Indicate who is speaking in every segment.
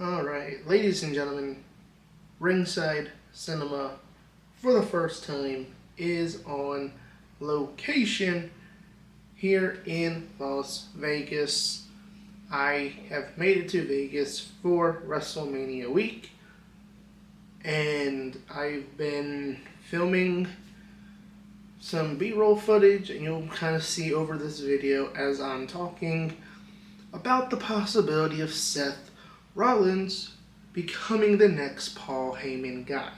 Speaker 1: Alright, ladies and gentlemen, Ringside Cinema, for the first time, is on location here in Las Vegas. I have made it to Vegas for WrestleMania week, and I've been filming some B-roll footage, and you'll kind of see over this video as I'm talking about the possibility of Seth Rollins becoming the next Paul Heyman Guy.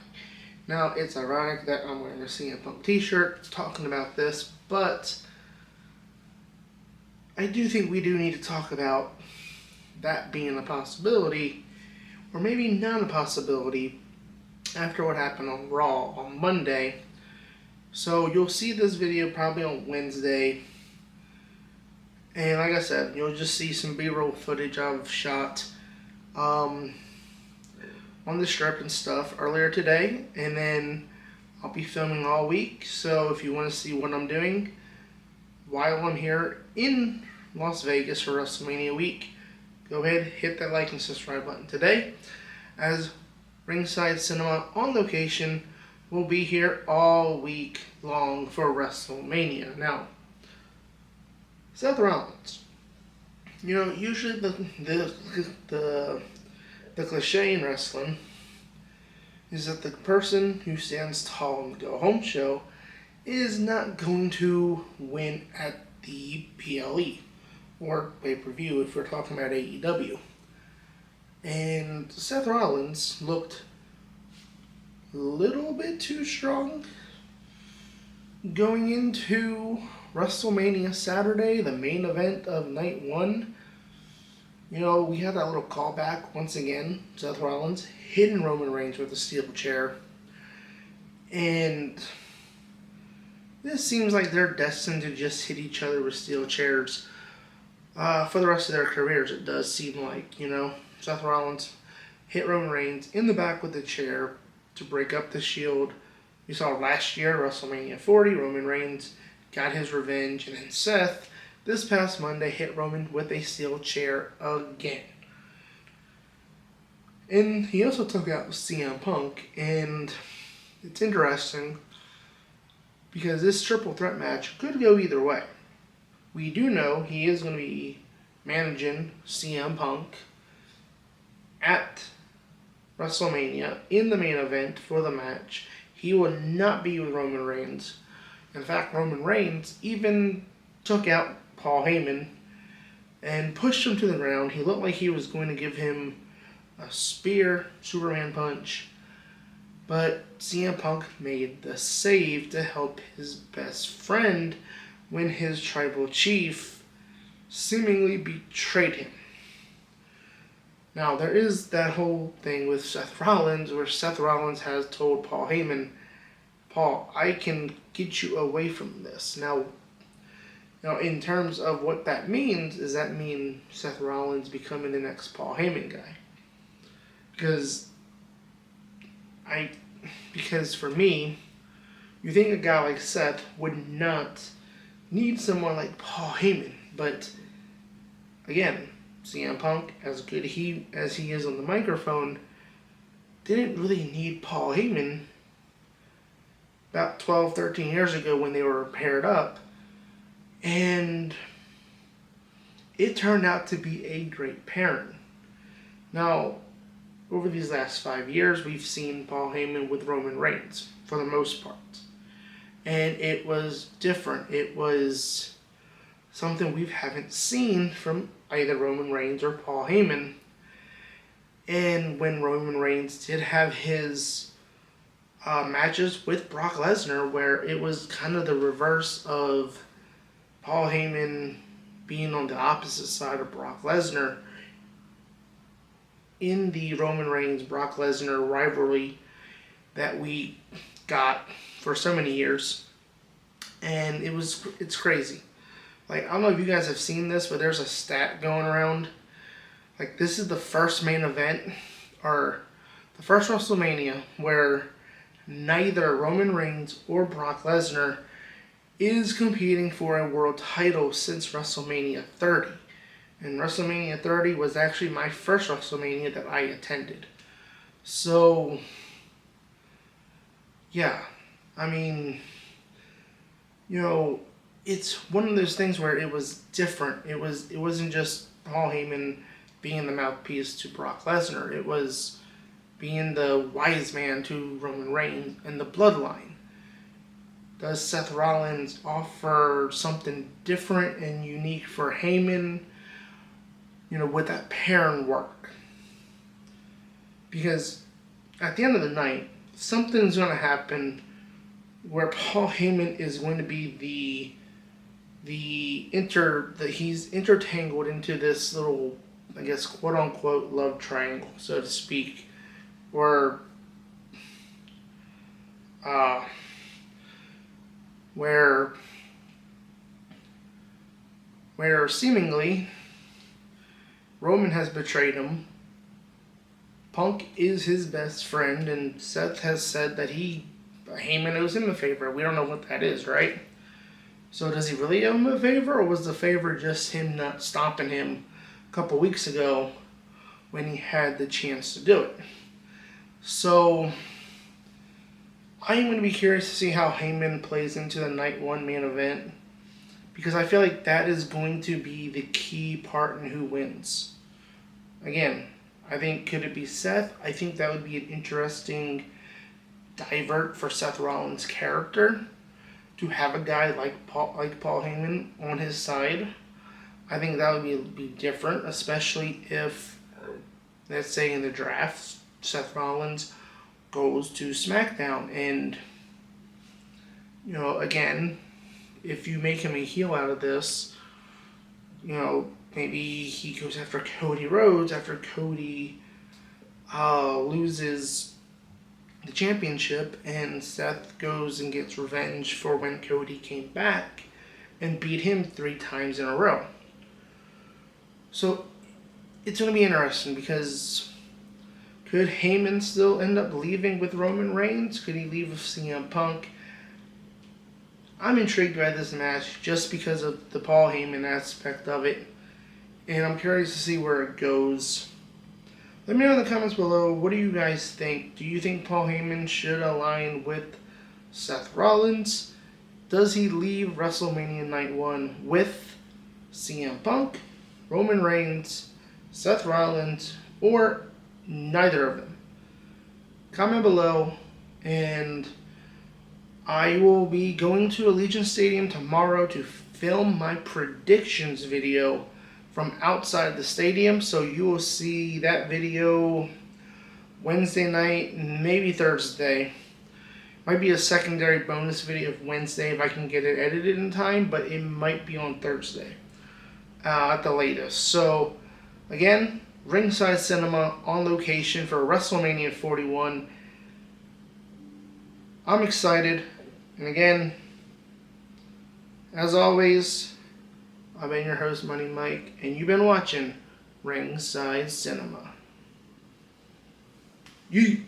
Speaker 1: Now, it's ironic that I'm wearing a CM Punk t-shirt talking about this, but I do think we do need to talk about that being a possibility, or maybe not a possibility, after what happened on Raw on Monday. So you'll see this video probably on Wednesday. And like I said, you'll just see some B-roll footage I've shot on the strip and stuff earlier today. And then I'll be filming all week. So if you want to see what I'm doing while I'm here in Las Vegas for WrestleMania week, go ahead, hit that like and subscribe button today, as Ringside Cinema on location will be here all week long for WrestleMania. Now, Seth Rollins. Usually the cliche in wrestling is that the person who stands tall in the go-home show is not going to win at the PLE or pay-per-view if we're talking about AEW. And Seth Rollins looked a little bit too strong going into WrestleMania Saturday, the main event of night one. We had that little callback once again. Seth Rollins hitting Roman Reigns with a steel chair. And this seems like they're destined to just hit each other with steel chairs for the rest of their careers. It does seem like, Seth Rollins hit Roman Reigns in the back with the chair to break up the Shield. We saw last year, WrestleMania 40, Roman Reigns got his revenge, and then Seth, this past Monday, hit Roman with a steel chair again. And he also took out CM Punk, and it's interesting because this triple threat match could go either way. We do know he is going to be managing CM Punk at WrestleMania in the main event for the match. He will not be with Roman Reigns. In fact, Roman Reigns even took out Paul Heyman and pushed him to the ground. He looked like he was going to give him a spear, Superman punch, but CM Punk made the save to help his best friend when his tribal chief seemingly betrayed him. Now, there is that whole thing with Seth Rollins where Seth Rollins has told Paul Heyman, Paul, I can get you away from this. Now, in terms of what that means, does that mean Seth Rollins becoming the next Paul Heyman Guy? Because for me, you think a guy like Seth would not need someone like Paul Heyman. But again, CM Punk, as good as he is on the microphone, didn't really need Paul Heyman about 12, 13 years ago when they were paired up. And it turned out to be a great pairing. Now, over these last 5 years, we've seen Paul Heyman with Roman Reigns, for the most part. And it was different. It was something we haven't seen from either Roman Reigns or Paul Heyman. And when Roman Reigns did have his matches with Brock Lesnar, where it was kind of the reverse of Paul Heyman being on the opposite side of Brock Lesnar in the Roman Reigns-Brock Lesnar rivalry that we got for so many years. And it's crazy. Like, I don't know if you guys have seen this, but there's a stat going around. Like, this is the first main event, or the first WrestleMania, where neither Roman Reigns or Brock Lesnar is competing for a world title since WrestleMania 30. And WrestleMania 30 was actually my first WrestleMania that I attended. So, yeah. I mean, it's one of those things where it was different. It wasn't just Paul Heyman being the mouthpiece to Brock Lesnar. It was being the wise man to Roman Reigns and the bloodline. Does Seth Rollins offer something different and unique for Heyman? Would that pairing work? Because at the end of the night, something's going to happen where Paul Heyman is going to be he's intertangled into this little, I guess, quote unquote love triangle, so to speak, or where seemingly Roman has betrayed him. Punk is his best friend, and Seth has said that Heyman owes him a favor. We don't know what that is, right? So does he really owe him a favor, or was the favor just him not stopping him a couple weeks ago when he had the chance to do it? So I am going to be curious to see how Heyman plays into the Night 1 main event, because I feel like that is going to be the key part in who wins. Again, I think, could it be Seth? I think that would be an interesting divert for Seth Rollins' character, to have a guy like Paul Heyman on his side. I think that would be different, especially if, let's say in the draft, Seth Rollins goes to SmackDown, and again, if you make him a heel out of this, maybe he goes after Cody Rhodes after Cody loses the championship, and Seth goes and gets revenge for when Cody came back and beat him 3 times in a row. So it's going to be interesting, because could Heyman still end up leaving with Roman Reigns? Could he leave with CM Punk? I'm intrigued by this match just because of the Paul Heyman aspect of it, and I'm curious to see where it goes. Let me know in the comments below, what do you guys think? Do you think Paul Heyman should align with Seth Rollins? Does he leave WrestleMania Night 1 with CM Punk, Roman Reigns, Seth Rollins, or neither of them? Comment below, and I will be going to Allegiant Stadium tomorrow to film my predictions video from outside the stadium, so you will see that video Wednesday night, maybe Thursday. Might be a secondary bonus video of Wednesday if I can get it edited in time, but it might be on Thursday at the latest. So again, Ringside Cinema on location for WrestleMania 41. I'm excited, and again, as always, I've been your host, Money Mike, and you've been watching Ringside Cinema. Yeet.